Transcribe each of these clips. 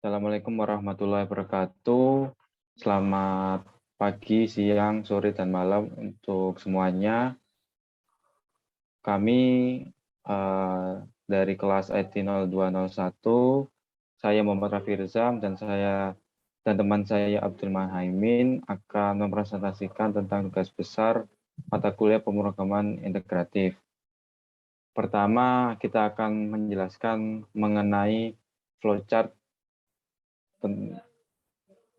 Assalamualaikum warahmatullahi wabarakatuh. Selamat pagi, siang, sore, dan malam untuk semuanya. Kami dari kelas IT 0201, saya Muhammad Rafi Rizam dan teman saya Abdul Muhaimin akan mempresentasikan tentang tugas besar mata kuliah pemrograman integratif. Pertama, kita akan menjelaskan mengenai flowchart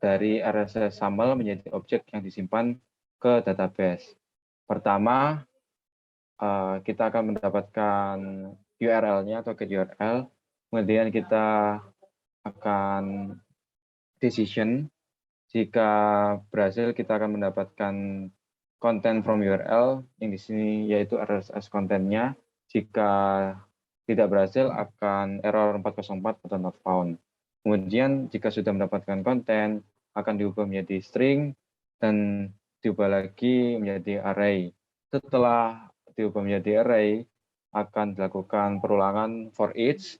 dari RSS SAML menjadi objek yang disimpan ke database. Pertama, kita akan mendapatkan URL-nya atau get URL. Kemudian kita akan decision. Jika berhasil, kita akan mendapatkan content from URL, yang di sini yaitu RSS kontennya. Jika tidak berhasil, akan error 404 atau not found. Kemudian, jika sudah mendapatkan konten, akan diubah menjadi string, dan diubah lagi menjadi array. Setelah diubah menjadi array, akan dilakukan perulangan for each.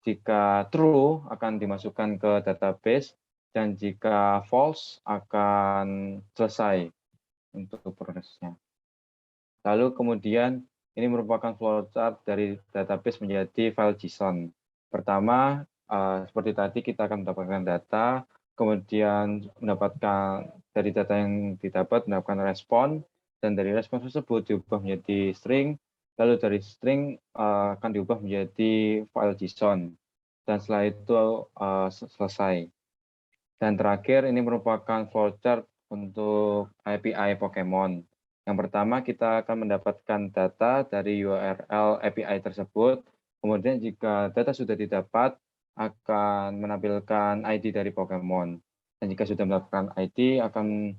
Jika true, akan dimasukkan ke database, dan jika false, akan selesai untuk prosesnya. Lalu kemudian, ini merupakan flowchart dari database menjadi file JSON. Pertama, seperti tadi kita akan mendapatkan data, kemudian mendapatkan dari data yang didapat mendapatkan respon, dan dari respon tersebut diubah menjadi string, lalu dari string akan diubah menjadi file JSON, dan setelah itu selesai. Dan terakhir, ini merupakan flowchart untuk API Pokemon. Yang pertama, kita akan mendapatkan data dari URL API tersebut. Kemudian jika data sudah didapat, akan menampilkan ID dari Pokemon. Dan jika sudah mendapatkan ID, akan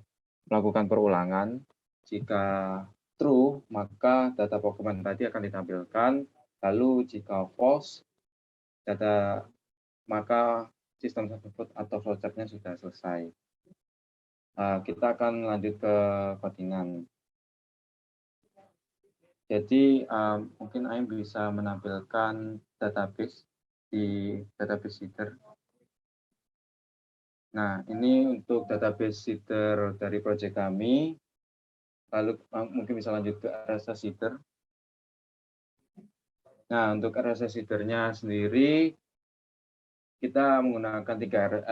melakukan perulangan. Jika true, maka data Pokemon tadi akan ditampilkan. Lalu jika false, maka sistem tersebut atau flowchart-nya sudah selesai. Kita akan lanjut ke codingan. Jadi mungkin Aim bisa menampilkan database di database header. Nah, ini untuk database header dari proyek kami. Lalu mungkin bisa lanjut ke RSS header. Nah, untuk RSS header-nya sendiri, kita menggunakan 3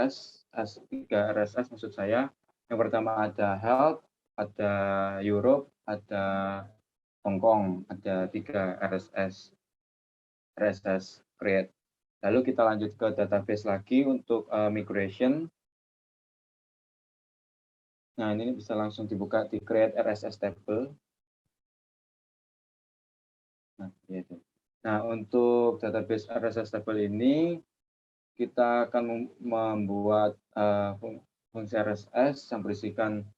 RSS maksud saya. Yang pertama ada health, ada Europe, ada Hong Kong, ada 3 RSS create. Lalu kita lanjut ke database lagi untuk migration. Nah, ini bisa langsung dibuka di create RSS table. Nah, gitu. Nah, untuk database RSS table ini, kita akan membuat fungsi RSS yang berisikan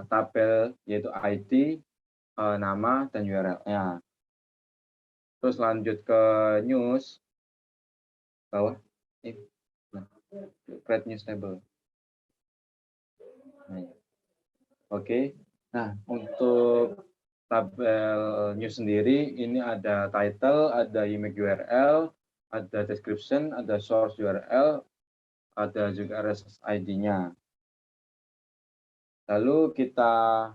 tabel, yaitu ID, nama, dan URL-nya. Terus lanjut ke news, bawah, create news table. Oke. Nah, untuk tabel news sendiri, ini ada title, ada image URL, ada description, ada source URL, ada juga RSS ID-nya. Lalu kita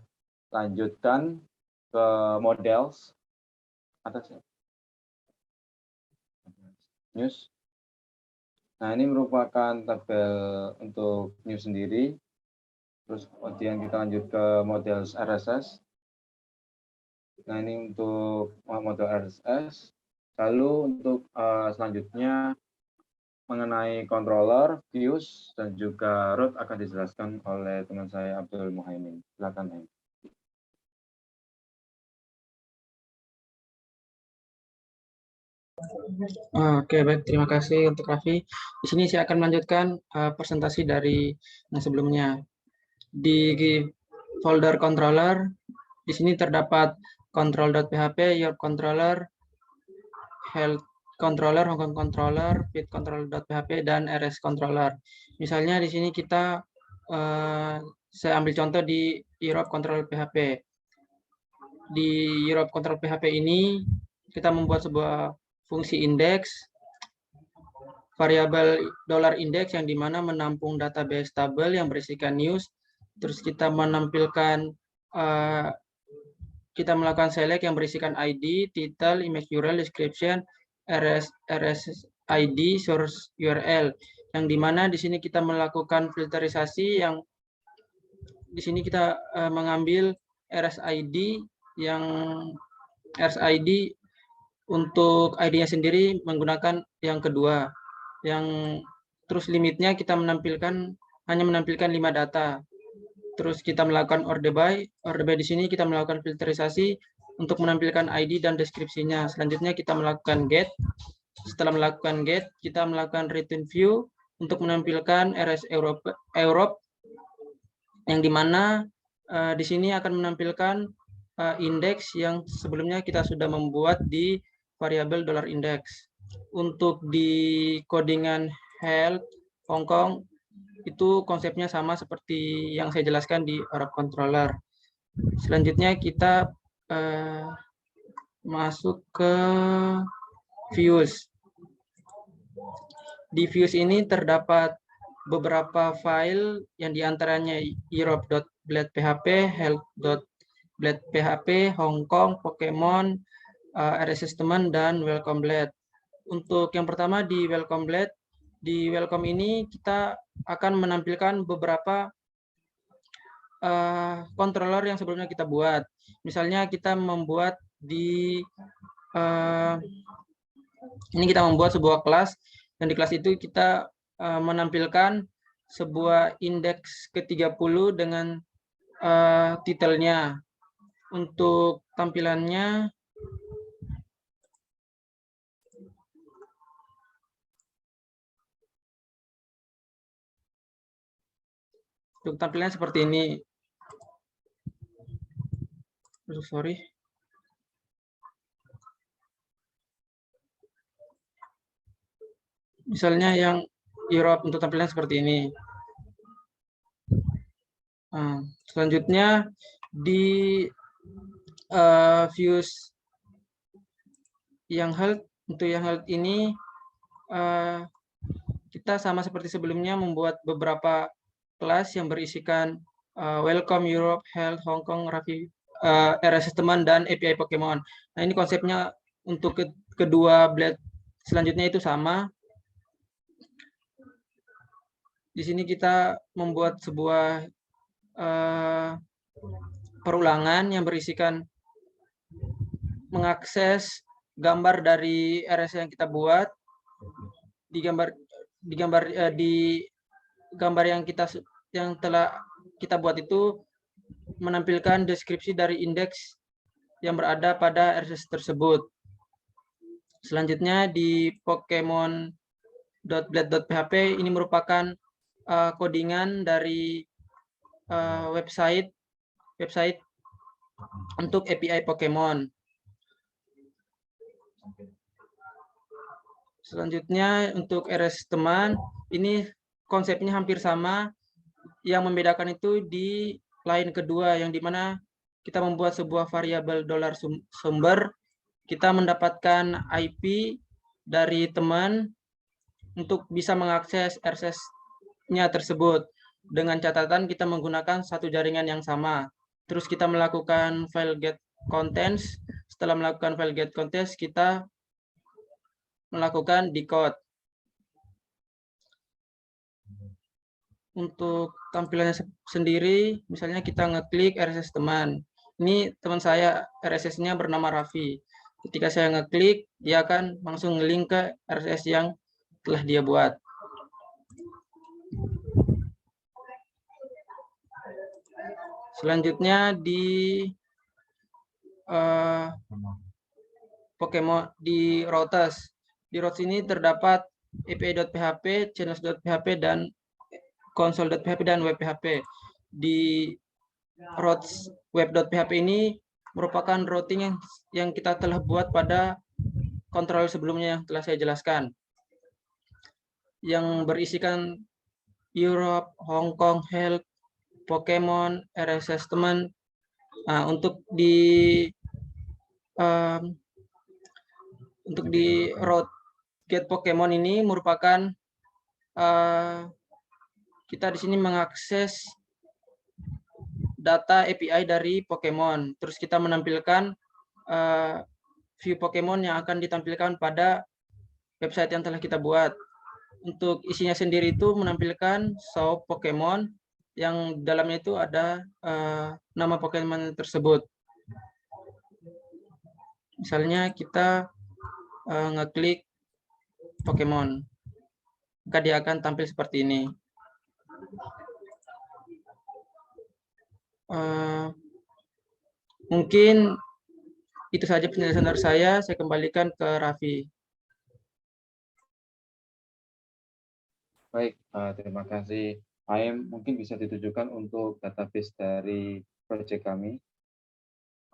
lanjutkan ke models. Atas ya. News. Nah, ini merupakan tabel untuk news sendiri. Terus kemudian kita lanjut ke model RSS. Nah, ini untuk model RSS. Lalu untuk selanjutnya mengenai controller, views, dan juga root akan dijelaskan oleh teman saya Abdul Muhaimin. Silakan, Aim. Oke, baik. Terima kasih untuk Raffi. Di sini saya akan melanjutkan presentasi dari yang sebelumnya. Di folder controller, di sini terdapat control.php, your controller, health controller, Hong Kong controller, feed controller.php, dan rs controller. Misalnya di sini kita, saya ambil contoh di Europe control PHP. Di Europe control PHP ini, kita membuat sebuah fungsi indeks variabel dollar index yang dimana menampung database tabel yang berisikan news. Terus kita menampilkan kita melakukan select yang berisikan ID, title, image URL, description, RSID, source URL. Yang dimana di sini kita melakukan filterisasi yang di sini kita mengambil RSID yang RSID untuk ID-nya sendiri menggunakan yang kedua. Yang terus limitnya kita hanya menampilkan 5 data. Terus kita melakukan order by di sini kita melakukan filterisasi untuk menampilkan ID dan deskripsinya. Selanjutnya kita melakukan get. Setelah melakukan get, kita melakukan return view untuk menampilkan RS Europe yang dimana di sini akan menampilkan indeks yang sebelumnya kita sudah membuat di variabel dollar index. Untuk di codingan health Hong Kong itu konsepnya sama seperti yang saya jelaskan di Europe controller. Selanjutnya kita masuk ke views. Di views ini terdapat beberapa file yang diantaranya europe.blade.php, health.blade.php, Hong Kong, Pokemon, RSS teman, dan welcome blade. Untuk yang pertama di welcome blade, di welcome ini kita akan menampilkan beberapa controller yang sebelumnya kita buat. Misalnya kita membuat di ini kita membuat sebuah kelas, dan di kelas itu kita menampilkan sebuah indeks ke-30 dengan titelnya. Untuk tampilannya seperti ini. Sorry. Misalnya yang Europe untuk tampilan seperti ini. Selanjutnya di views yang health, untuk yang health ini kita sama seperti sebelumnya membuat beberapa kelas yang berisikan welcome Europe, health, Hong Kong, RSS teman, dan API Pokemon. Nah, ini konsepnya untuk kedua blade selanjutnya itu sama. Di sini kita membuat sebuah perulangan yang berisikan mengakses gambar dari RSS yang kita buat. Di gambar yang telah kita buat itu menampilkan deskripsi dari indeks yang berada pada RSS tersebut. Selanjutnya di Pokemon.blade.php ini merupakan codingan dari website untuk API Pokemon. Selanjutnya untuk RS teman, ini konsepnya hampir sama. Yang membedakan itu di line kedua, yang dimana kita membuat sebuah variabel dollar sumber. Kita mendapatkan IP dari teman untuk bisa mengakses RSS-nya tersebut. Dengan catatan kita menggunakan satu jaringan yang sama. Terus kita melakukan file get contents. Setelah melakukan file get contents, kita melakukan decode. Untuk tampilannya sendiri, misalnya kita ngeklik RSS teman. Ini teman saya, RSS-nya bernama Raffi. Ketika saya ngeklik, dia akan langsung nge-link ke RSS yang telah dia buat. Selanjutnya di Pokemon di routes. Di routes ini terdapat api.php, channels.php, dan console.php dan web.php. Di routes web.php ini merupakan routing yang kita telah buat pada kontrol sebelumnya yang telah saya jelaskan. Yang berisikan Europe, Hong Kong, Health, Pokemon, RSS teman. Nah, untuk di route Get Pokemon ini merupakan kita di sini mengakses data API dari Pokemon. Terus kita menampilkan view Pokemon yang akan ditampilkan pada website yang telah kita buat. Untuk isinya sendiri itu menampilkan shop Pokemon yang dalamnya itu ada nama Pokemon tersebut. Misalnya kita ngeklik Pokemon, maka dia akan tampil seperti ini. Mungkin itu saja penjelasan dari saya kembalikan ke Raffi. Baik, terima kasih. Aim mungkin bisa ditujukan untuk database dari project kami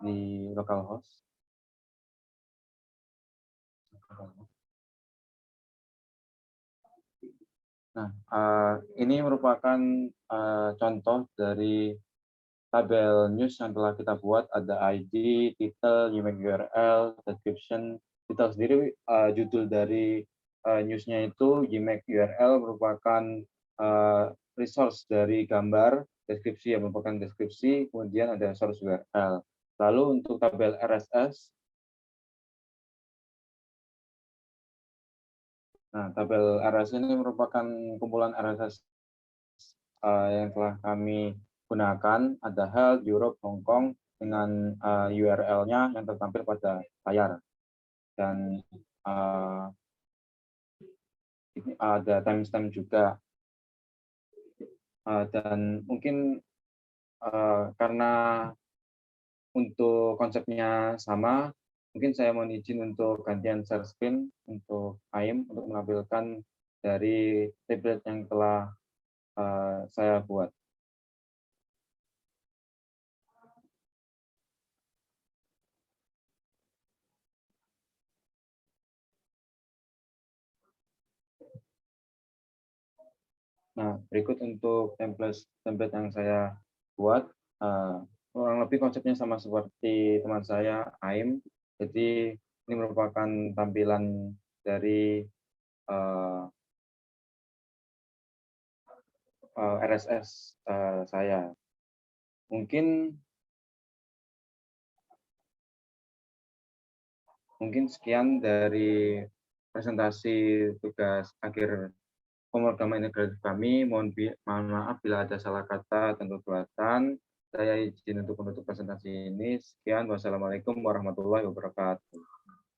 di localhost. Nah, ini merupakan contoh dari tabel news yang telah kita buat. Ada ID, title, unique URL, description. Title sendiri, judul dari newsnya itu unique URL merupakan resource dari gambar, deskripsi yang merupakan deskripsi, kemudian ada source URL. Lalu untuk tabel RSS, nah, tabel RSS ini merupakan kumpulan RSS yang telah kami gunakan. Ada Health, Europe, Hong Kong dengan URL-nya yang tertampil pada layar. Dan ini ada timestamp juga. Dan mungkin karena untuk konsepnya sama, mungkin saya mohon izin untuk gantian share screen untuk Aim untuk menampilkan dari template yang telah saya buat. Nah, berikut untuk template yang saya buat, kurang lebih konsepnya sama seperti teman saya, Aim. Jadi ini merupakan tampilan dari RSS saya. Mungkin sekian dari presentasi tugas akhir pemrograman integratif kami. Mohon maaf bila ada salah kata dan kekuatan. Saya izin untuk menutup presentasi ini. Sekian. Wassalamualaikum warahmatullahi wabarakatuh.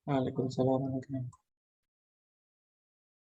Waalaikumsalam.